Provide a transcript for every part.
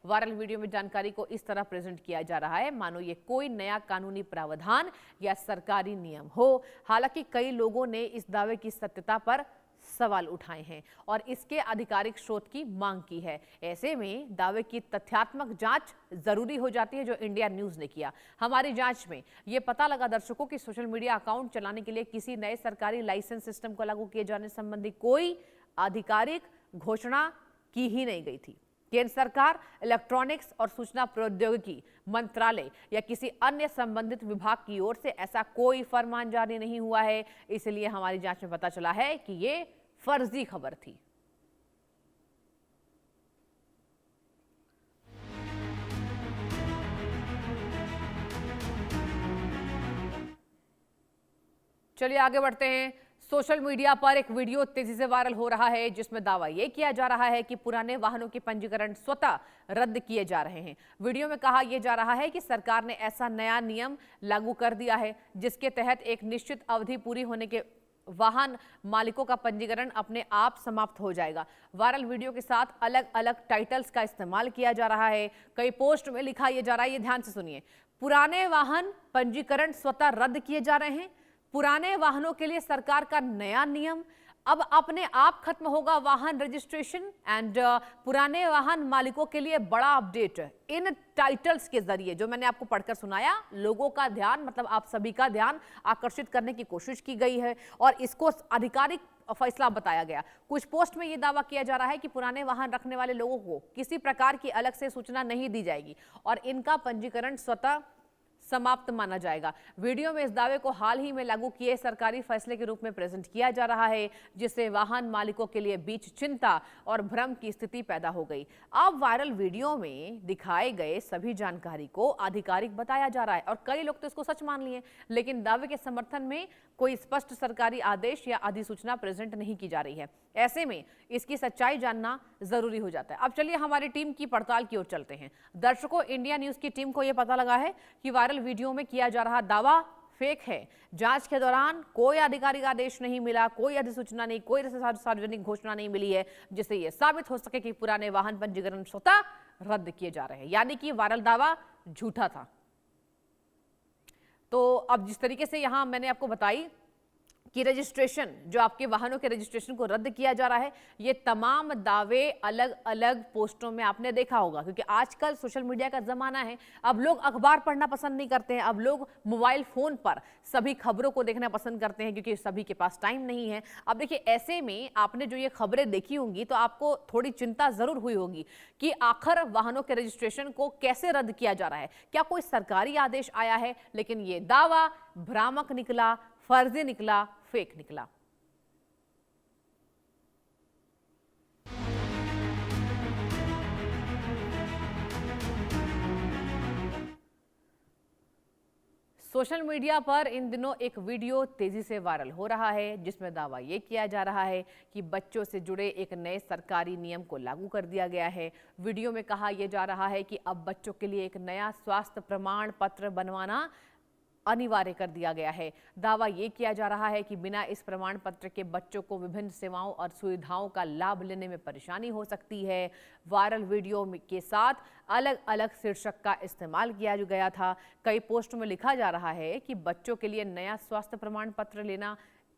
Viral video में जानकारी को इस तरह प्रेजेंट किया जा रहा है मानो ये कोई नया कानूनी प्रावधान या सरकारी नियम हो। हालांकि कई लोगों ने इस दावे की सत्यता पर सवाल उठाए हैं और इसके आधिकारिक स्रोत की मांग की है। ऐसे में दावे की तथ्यात्मक जांच जरूरी हो जाती है, जो इंडिया न्यूज ने किया। हमारी जांच में यह पता लगा दर्शकों कि सोशल मीडिया अकाउंट चलाने के लिए किसी नए सरकारी लाइसेंस सिस्टम को लागू किए जाने संबंधी कोई आधिकारिक घोषणा की ही नहीं गई थी। केंद्र सरकार, इलेक्ट्रॉनिक्स और सूचना प्रौद्योगिकी मंत्रालय या किसी अन्य संबंधित विभाग की ओर से ऐसा कोई फरमान जारी नहीं हुआ है। इसलिए हमारी जांच में पता चला है कि ये फर्जी खबर थी। चलिए आगे बढ़ते हैं। सोशल मीडिया पर एक वीडियो तेजी से वायरल हो रहा है जिसमें दावा यह किया जा रहा है कि पुराने वाहनों के पंजीकरण स्वतः रद्द किए जा रहे हैं। वीडियो में कहा यह जा रहा है कि सरकार ने ऐसा नया नियम लागू कर दिया है जिसके तहत एक निश्चित अवधि पूरी होने के वाहन मालिकों का पंजीकरण अपने आप समाप्त हो जाएगा। वायरल वीडियो के साथ अलग अलग टाइटल्स का इस्तेमाल किया जा रहा है। कई पोस्ट में लिखा यह जा रहा है, ये ध्यान से सुनिए, पुराने वाहन पंजीकरण स्वतः रद्द किए जा रहे हैं। पुराने वाहनों के लिए सरकार का नया नियम, अब अपने आप खत्म होगा वाहन रजिस्ट्रेशन एंड पुराने वाहन मालिकों के लिए बड़ा अपडेट। इन टाइटल्स के जरिए जो मैंने आपको पढ़कर सुनाया, लोगों का ध्यान, मतलब आप सभी का ध्यान आकर्षित करने की कोशिश की गई है और इसको आधिकारिक फैसला बताया गया। कुछ पोस्ट में यह दावा किया जा रहा है कि पुराने वाहन रखने वाले लोगों को किसी प्रकार की अलग से सूचना नहीं दी जाएगी और इनका पंजीकरण स्वतः समाप्त माना जाएगा। वीडियो में इस दावे को हाल ही में लागू किए सरकारी फैसले के रूप में प्रेजेंट किया जा रहा है, जिससे वाहन मालिकों के लिए बीच चिंता और भ्रम की स्थिति पैदा हो गई। अब वायरल वीडियो में दिखाए गए सभी जानकारी को आधिकारिक बताया जा रहा है और कई लोग तो इसको सच मान लिए, लेकिन दावे के समर्थन में कोई स्पष्ट सरकारी आदेश या अधिसूचना प्रेजेंट नहीं की जा रही है। ऐसे में इसकी सच्चाई जानना जरूरी हो जाता है। अब चलिए हमारी टीम की पड़ताल की ओर चलते हैं। दर्शकों, इंडिया न्यूज की टीम को यह पता लगा है कि वायरल वीडियो में किया जा रहा दावा फेक है। जांच के दौरान कोई आधिकारिक आदेश नहीं मिला, कोई अधिसूचना नहीं, कोई सार्वजनिक घोषणा नहीं मिली है जिससे यह साबित हो सके कि पुराने वाहन पंजीकरण स्वतः रद्द किए जा रहे हैं, यानी कि वायरल दावा झूठा था। तो अब जिस तरीके से यहां मैंने आपको बताई कि रजिस्ट्रेशन, जो आपके वाहनों के रजिस्ट्रेशन को रद्द किया जा रहा है, ये तमाम दावे अलग अलग पोस्टों में आपने देखा होगा, क्योंकि आजकल सोशल मीडिया का जमाना है। अब लोग अखबार पढ़ना पसंद नहीं करते हैं, अब लोग मोबाइल फोन पर सभी खबरों को देखना पसंद करते हैं क्योंकि सभी के पास टाइम नहीं है। अब देखिए, ऐसे में आपने जो ये खबरें देखी होंगी तो आपको थोड़ी चिंता जरूर हुई होगी कि आखिर वाहनों के रजिस्ट्रेशन को कैसे रद्द किया जा रहा है, क्या कोई सरकारी आदेश आया है? लेकिन ये दावा भ्रामक निकला, फर्जी निकला, फेक निकला। सोशल मीडिया पर इन दिनों एक वीडियो तेजी से वायरल हो रहा है जिसमें दावा यह किया जा रहा है कि बच्चों से जुड़े एक नए सरकारी नियम को लागू कर दिया गया है। वीडियो में कहा यह जा रहा है कि अब बच्चों के लिए एक नया स्वास्थ्य प्रमाण पत्र बनवाना अनिवार्य कर दिया गया है। दावा यह किया जा रहा है कि बिना इस प्रमाण पत्र के बच्चों को विभिन्न सेवाओं और सुविधाओं का लाभ लेने में परेशानी हो सकती है। वायरल वीडियो के साथ अलग अलग शीर्षक का इस्तेमाल किया गया था। कई पोस्ट में लिखा जा रहा है कि बच्चों के लिए नया स्वास्थ्य प्रमाण पत्र लेना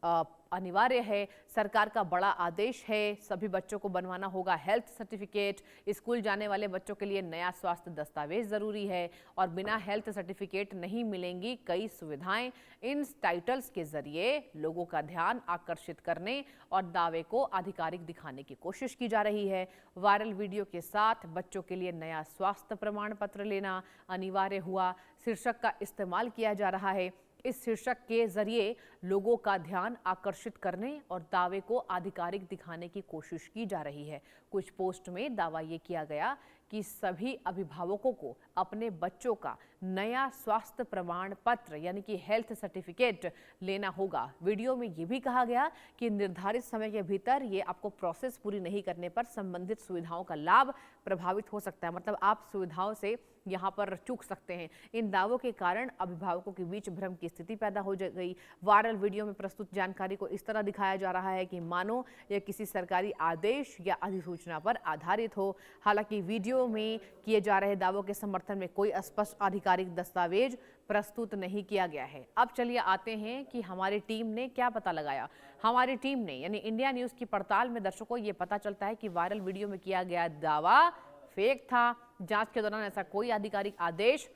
अनिवार्य है, सरकार का बड़ा आदेश है, सभी बच्चों को बनवाना होगा हेल्थ सर्टिफिकेट, स्कूल जाने वाले बच्चों के लिए नया स्वास्थ्य दस्तावेज जरूरी है और बिना हेल्थ सर्टिफिकेट नहीं मिलेंगी कई सुविधाएं। इन टाइटल्स के जरिए लोगों का ध्यान आकर्षित करने और दावे को आधिकारिक दिखाने की कोशिश की जा रही है। वायरल वीडियो के साथ बच्चों के लिए नया स्वास्थ्य प्रमाण पत्र लेना अनिवार्य हुआ शीर्षक का इस्तेमाल किया जा रहा है। इस शीर्षक के जरिए लोगों का ध्यान आकर्षित करने और दावे को आधिकारिक दिखाने की कोशिश की जा रही है। कुछ पोस्ट में दावा ये किया गया कि सभी अभिभावकों को अपने बच्चों का नया स्वास्थ्य प्रमाण पत्र यानी कि हेल्थ सर्टिफिकेट लेना होगा। वीडियो में ये भी कहा गया कि निर्धारित समय के भीतर ये आपको प्रोसेस पूरी नहीं करने पर संबंधित सुविधाओं का लाभ प्रभावित हो सकता है, मतलब आप सुविधाओं से यहाँ पर चूक सकते हैं। इन दावों के कारण अभिभावकों के बीच भ्रम की स्थिति पैदा हो गई। वायरल वीडियो में प्रस्तुत जानकारी को इस तरह दिखाया जा रहा है कि मानो यह किसी सरकारी आदेश या अधिसूचना पर आधारित हो। हालांकि वीडियो में किए जा रहे दावों के समर्थन में कोई स्पष्ट आधिकारिक दस्तावेज प्रस्तुत नहीं किया गया है। अब चलिए आते हैं कि हमारी टीम ने क्या पता लगाया। हमारी टीम ने यानी इंडिया न्यूज की पड़ताल में दर्शकों ये पता चलता है कि वायरल वीडियो में किया गया दावा फेक था। जांच के दौरान ऐसा कोई आधिकारिक आदेश,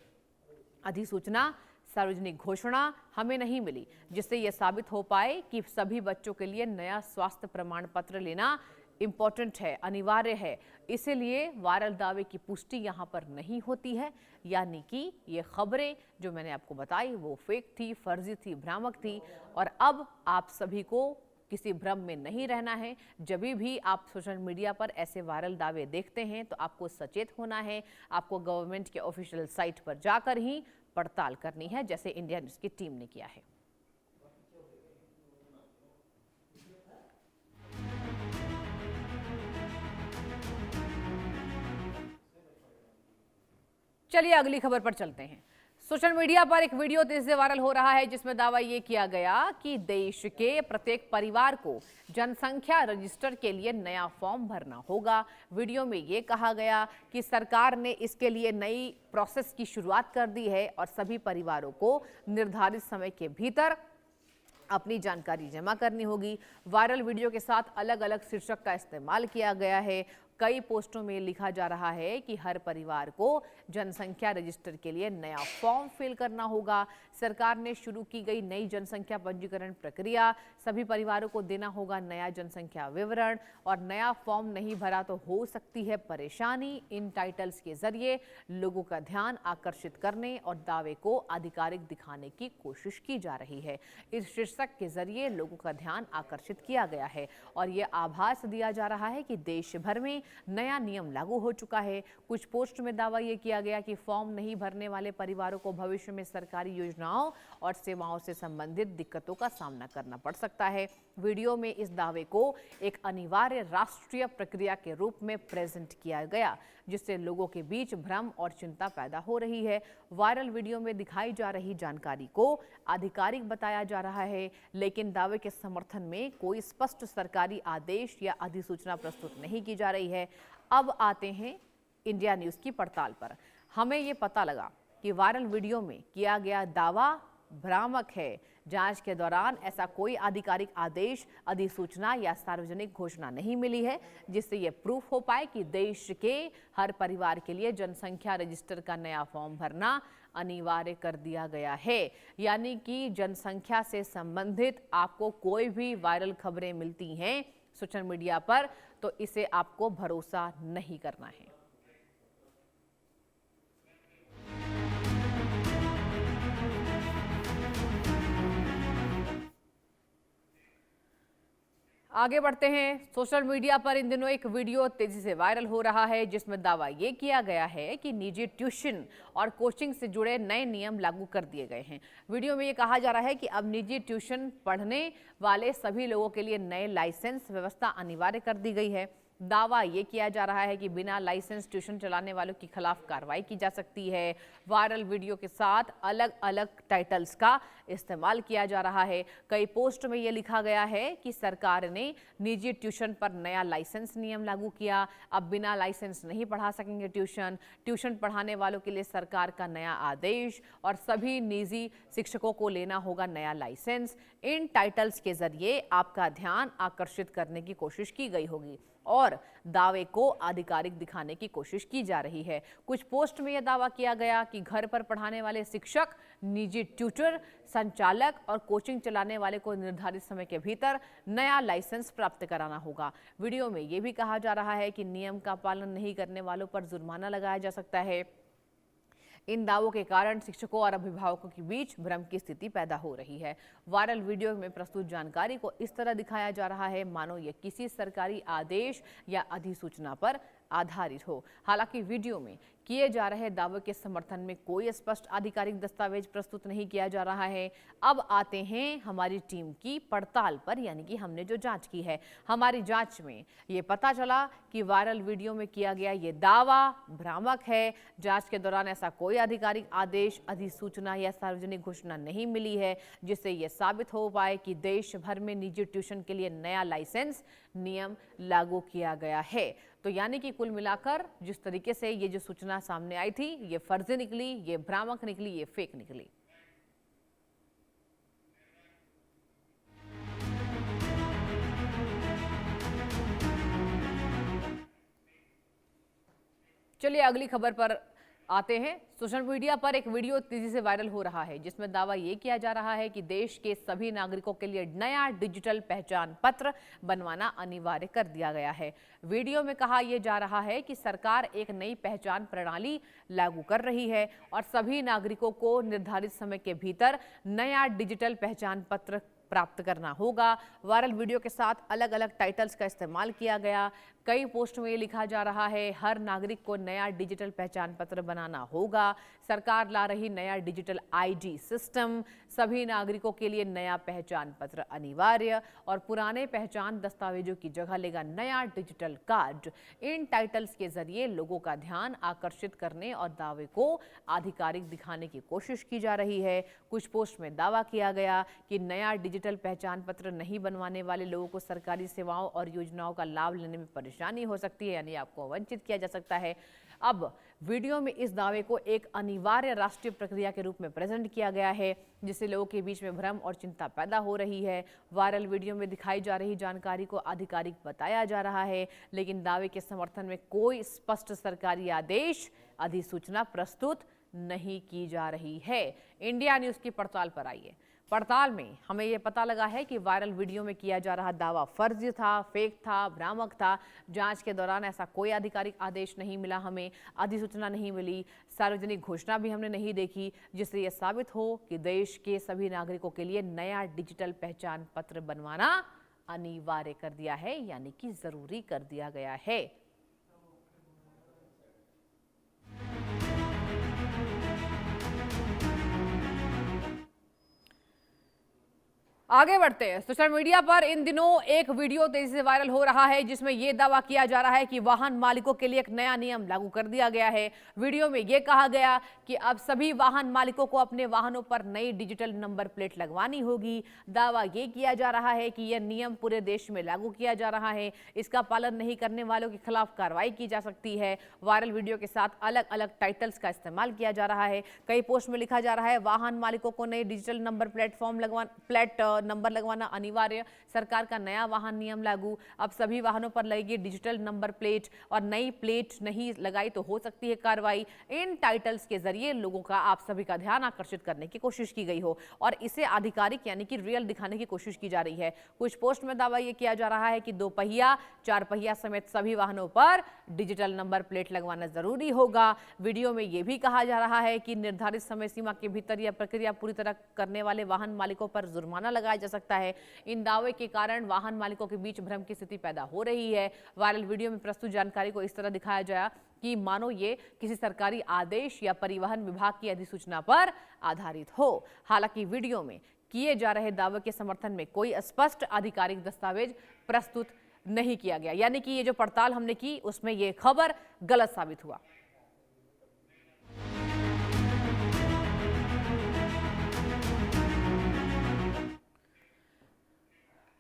अधिसूचना, सार्वजनिक घोषणा हमें नहीं मिली जिससे यह साबित हो पाए कि सभी बच्चों के लिए नया स्वास्थ्य प्रमाण पत्र लेना इम्पोर्टेंट है, अनिवार्य है। इसीलिए वायरल दावे की पुष्टि यहाँ पर नहीं होती है, यानी कि ये खबरें जो मैंने आपको बताई वो फेक थी, फर्जी थी, भ्रामक थी। और अब आप सभी को किसी भ्रम में नहीं रहना है। जब भी आप सोशल मीडिया पर ऐसे वायरल दावे देखते हैं तो आपको सचेत होना है। आपको गवर्नमेंट के ऑफिशियल साइट पर जाकर ही पड़ताल करनी है, जैसे इंडिया न्यूज की टीम ने किया है। चलिए अगली खबर पर चलते हैं। सोशल मीडिया पर एक वीडियो तेजी से वायरल हो रहा है जिसमें दावा यह किया गया कि देश के प्रत्येक परिवार को जनसंख्या रजिस्टर के लिए नया फॉर्म भरना होगा। वीडियो में यह कहा गया कि सरकार ने इसके लिए नई प्रोसेस की शुरुआत कर दी है और सभी परिवारों को निर्धारित समय के भीतर अपनी जानकारी जमा करनी होगी। वायरल वीडियो के साथ अलग अलग शीर्षक का इस्तेमाल किया गया है। कई पोस्टों में लिखा जा रहा है कि हर परिवार को जनसंख्या रजिस्टर के लिए नया फॉर्म फिल करना होगा। सरकार ने शुरू की गई नई जनसंख्या पंजीकरण प्रक्रिया, सभी परिवारों को देना होगा नया जनसंख्या विवरण और नया फॉर्म नहीं भरा तो हो सकती है परेशानी। इन टाइटल्स के जरिए लोगों का ध्यान आकर्षित करने और दावे को आधिकारिक दिखाने की कोशिश की जा रही है। इस शीर्षक के जरिए लोगों का ध्यान आकर्षित किया गया है और यह आभास दिया जा रहा है कि देश भर में नया नियम लागू हो चुका है। कुछ पोस्ट में दावा यह किया गया कि फॉर्म नहीं भरने वाले परिवारों को भविष्य में सरकारी योजनाओं और सेवाओं से संबंधित दिक्कतों का सामना करना पड़ सकता है। वीडियो में इस दावे को एक अनिवार्य राष्ट्रीय प्रक्रिया के रूप में प्रेजेंट किया गया जिससे लोगों के बीच भ्रम और चिंता पैदा हो रही है। वायरल वीडियो में दिखाई जा रही जानकारी को आधिकारिक बताया जा रहा है, लेकिन दावे के समर्थन में कोई स्पष्ट सरकारी आदेश या अधिसूचना प्रस्तुत नहीं की जा रही है। अब आते हैं इंडिया न्यूज की पड़ताल पर। हमें ये पता लगा कि वायरल वीडियो में किया गया दावा भ्रामक है। जांच के दौरान ऐसा कोई आधिकारिक आदेश, अधिसूचना या सार्वजनिक घोषणा नहीं मिली है जिससे यह प्रूफ हो पाए कि देश के हर परिवार के लिए जनसंख्या रजिस्टर का नया फॉर्म भरना अनिवार्य कर दिया गया है। यानी कि जनसंख्या से संबंधित आपको कोई भी वायरल खबरें मिलती हैं सोशल मीडिया पर तो इसे आपको भरोसा नहीं करना है। आगे बढ़ते हैं। सोशल मीडिया पर इन दिनों एक वीडियो तेजी से वायरल हो रहा है जिसमें दावा ये किया गया है कि निजी ट्यूशन और कोचिंग से जुड़े नए नियम लागू कर दिए गए हैं। वीडियो में ये कहा जा रहा है कि अब निजी ट्यूशन पढ़ने वाले सभी लोगों के लिए नए लाइसेंस व्यवस्था अनिवार्य कर दी गई है। दावा ये किया जा रहा है कि बिना लाइसेंस ट्यूशन चलाने वालों के खिलाफ कार्रवाई की जा सकती है। वायरल वीडियो के साथ अलग अलग टाइटल्स का इस्तेमाल किया जा रहा है। कई पोस्ट में ये लिखा गया है कि सरकार ने निजी ट्यूशन पर नया लाइसेंस नियम लागू किया। अब बिना लाइसेंस नहीं पढ़ा सकेंगे ट्यूशन पढ़ाने वालों के लिए सरकार का नया आदेश और सभी निजी शिक्षकों को लेना होगा नया लाइसेंस। इन टाइटल्स के जरिए आपका ध्यान आकर्षित करने की कोशिश की गई होगी और दावे को आधिकारिक दिखाने की कोशिश की जा रही है। कुछ पोस्ट में यह दावा किया गया कि घर पर पढ़ाने वाले शिक्षक, निजी ट्यूटर, संचालक और कोचिंग चलाने वाले को निर्धारित समय के भीतर नया लाइसेंस प्राप्त कराना होगा। वीडियो में यह भी कहा जा रहा है कि नियम का पालन नहीं करने वालों पर जुर्माना लगाया जा सकता है। इन दावों के कारण शिक्षकों और अभिभावकों के बीच भ्रम की स्थिति पैदा हो रही है। वायरल वीडियो में प्रस्तुत जानकारी को इस तरह दिखाया जा रहा है मानो यह किसी सरकारी आदेश या अधिसूचना पर आधारित हो। हालांकि वीडियो में किए जा रहे दावे के समर्थन में कोई स्पष्ट आधिकारिक दस्तावेज प्रस्तुत नहीं किया जा रहा है। अब आते हैं हमारी टीम की पड़ताल पर, यानी कि हमने जो जांच की है। हमारी जांच में ये पता चला कि वायरल वीडियो में किया गया ये दावा भ्रामक है। जांच के दौरान ऐसा कोई आधिकारिक आदेश, अधिसूचना या सार्वजनिक घोषणा नहीं मिली है जिससे ये साबित हो पाए कि देश भर में निजी ट्यूशन के लिए नया लाइसेंस नियम लागू किया गया है। तो यानी कि कुल मिलाकर जिस तरीके से ये जो सूचना सामने आई थी, ये फर्जी निकली, ये भ्रामक निकली, ये फेक निकली। चलिए अगली खबर पर आते हैं। सोशल मीडिया पर एक वीडियो तेजी से वायरल हो रहा है जिसमें दावा ये किया जा रहा है कि देश के सभी नागरिकों के लिए नया डिजिटल पहचान पत्र बनवाना अनिवार्य कर दिया गया है। वीडियो में कहा यह जा रहा है कि सरकार एक नई पहचान प्रणाली लागू कर रही है और सभी नागरिकों को निर्धारित समय के भीतर नया डिजिटल पहचान पत्र प्राप्त करना होगा। वायरल वीडियो के साथ अलग अलग टाइटल्स का इस्तेमाल किया गया। कई पोस्ट में ये लिखा जा रहा है, हर नागरिक को नया डिजिटल पहचान पत्र बनाना होगा। सरकार ला रही नया डिजिटल आईडी सिस्टम, सभी नागरिकों के लिए नया पहचान पत्र अनिवार्य और पुराने पहचान दस्तावेजों की जगह लेगा नया डिजिटल कार्ड। इन टाइटल्स के जरिए लोगों का ध्यान आकर्षित करने और दावे को आधिकारिक दिखाने की कोशिश की जा रही है। कुछ पोस्ट में दावा किया गया कि नया डिजिटल पहचान पत्र नहीं बनवाने वाले लोगों को सरकारी सेवाओं और योजनाओं का लाभ लेने में परेशानी हो सकती है, यानी आपको वंचित किया जा सकता है। अब वीडियो में इस दावे को एक अनिवार्य राष्ट्रीय प्रक्रिया के रूप में प्रेजेंट किया गया है जिससे लोगों के बीच में भ्रम और चिंता पैदा हो रही है। वायरल वीडियो में दिखाई जा रही जानकारी को आधिकारिक बताया जा रहा है, लेकिन दावे के समर्थन में कोई स्पष्ट सरकारी आदेश, अधिसूचना प्रस्तुत नहीं की जा रही है। इंडिया न्यूज़ की पड़ताल पर आइए। पड़ताल में हमें यह पता लगा है कि वायरल वीडियो में किया जा रहा दावा फर्जी था, फेक था, भ्रामक था। जांच के दौरान ऐसा कोई आधिकारिक आदेश नहीं मिला, हमें अधिसूचना नहीं मिली, सार्वजनिक घोषणा भी हमने नहीं देखी जिससे यह साबित हो कि देश के सभी नागरिकों के लिए नया डिजिटल पहचान पत्र बनवाना अनिवार्य कर दिया है, यानी कि जरूरी कर दिया गया है। आगे बढ़ते हैं। सोशल मीडिया पर इन दिनों एक वीडियो तेजी से वायरल हो रहा है जिसमें यह दावा किया जा रहा है कि वाहन मालिकों के लिए एक नया नियम लागू कर दिया गया है। वीडियो में यह कहा गया कि अब सभी वाहन मालिकों को अपने वाहनों पर नई डिजिटल नंबर प्लेट लगवानी होगी। दावा यह किया जा रहा है कि यह नियम पूरे देश में लागू किया जा रहा है, इसका पालन नहीं करने वालों के खिलाफ कार्रवाई की जा सकती है। वायरल वीडियो के साथ अलग अलग टाइटल्स का इस्तेमाल किया जा रहा है। कई पोस्ट में लिखा जा रहा है, वाहन मालिकों को नई डिजिटल नंबर नंबर लगवाना अनिवार्य, सरकार का नया वाहन नियम लागू, अब सभी वाहनों पर लगेगी डिजिटल नंबर प्लेट और नई प्लेट नहीं लगाई तो हो सकती है कार्रवाई। इन टाइटल्स के जरिए लोगों का, आप सभी का ध्यान आकर्षित करने की कोशिश की गई हो और इसे आधिकारिक यानी कि रियल दिखाने की कोशिश की जा रही है। कुछ पोस्ट में दावा यह किया जा रहा है कि 2 पहिया, 4 पहिया समेत सभी वाहनों पर डिजिटल नंबर प्लेट लगवाना जरूरी होगा। वीडियो में यह भी कहा जा रहा है कि निर्धारित समय सीमा के भीतर यह प्रक्रिया पूरी तरह करने वाले वाहन मालिकों पर जुर्माना लगाया जा सकता है। इन दावे के कारण वाहन मालिकों के बीच भ्रम की स्थिति पैदा हो रही है। वायरल वीडियो में प्रस्तुत जानकारी को इस तरह दिखाया गया कि मानो ये किसी सरकारी आदेश या परिवहन विभाग की अधिसूचना पर आधारित हो। हालांकि वीडियो में किए जा रहे दावे के समर्थन में कोई स्पष्ट आधिकारिक दस्तावेज प्रस्तुत नहीं किया गया, यानी कि ये जो पड़ताल हमने की उसमें ये खबर गलत साबित हुआ।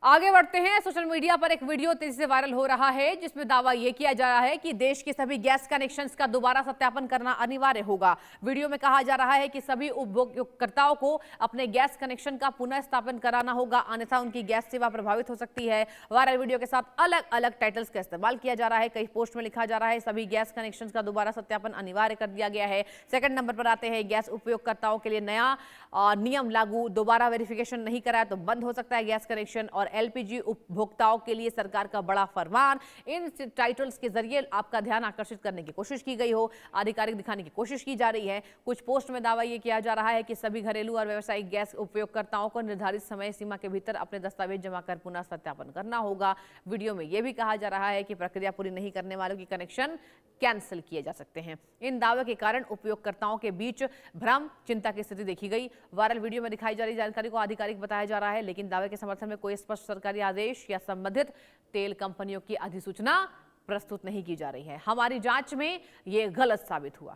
आगे बढ़ते हैं। सोशल मीडिया पर एक वीडियो तेजी से वायरल हो रहा है जिसमें दावा यह किया जा रहा है कि देश के सभी गैस कनेक्शंस का दोबारा सत्यापन करना अनिवार्य होगा। वीडियो में कहा जा रहा है कि सभी उपभोक्ताओं को अपने गैस कनेक्शन का पुनः स्थापन कराना होगा, अन्यथा उनकी गैस सेवा प्रभावित हो सकती है। वायरल वीडियो के साथ अलग अलग टाइटल्स का इस्तेमाल किया जा रहा है। कई पोस्ट में लिखा जा रहा है, सभी गैस कनेक्शन का दोबारा सत्यापन अनिवार्य कर दिया गया है। सेकंड नंबर पर आते हैं, गैस उपयोगकर्ताओं के लिए नया नियम लागू, दोबारा वेरिफिकेशन नहीं कराया तो बंद हो सकता है गैस कनेक्शन। और और एलपीजी उपभोक्ताओं के लिए सरकार का बड़ा फरमान। इन टाइटल्स के जरिए आपका ध्यान आकर्षित करने की कोशिश की गई हो, आधिकारिक दिखाने की कोशिश की जा रही है। कुछ पोस्ट में दावा यह किया जा रहा है कि सभी घरेलू और व्यावसायिक गैस उपयोगकर्ताओं को निर्धारित समय सीमा के भीतर अपने दस्तावेज जमा कर पुनः सत्यापन करना होगा। वीडियो में यह भी कहा जा रहा है कि प्रक्रिया पूरी नहीं करने वालों की कनेक्शन कैंसिल किए जा सकते हैं। इन दावे के कारण उपयोगकर्ताओं के बीच भ्रम, चिंता की स्थिति देखी गई। वायरल वीडियो में दिखाई जा रही जानकारी को आधिकारिक बताया जा रहा है, लेकिन दावे के समर्थन में कोई स्पष्ट सरकारी आदेश या संबंधित तेल कंपनियों की अधिसूचना प्रस्तुत नहीं की जा रही है। हमारी जांच में यह गलत साबित हुआ।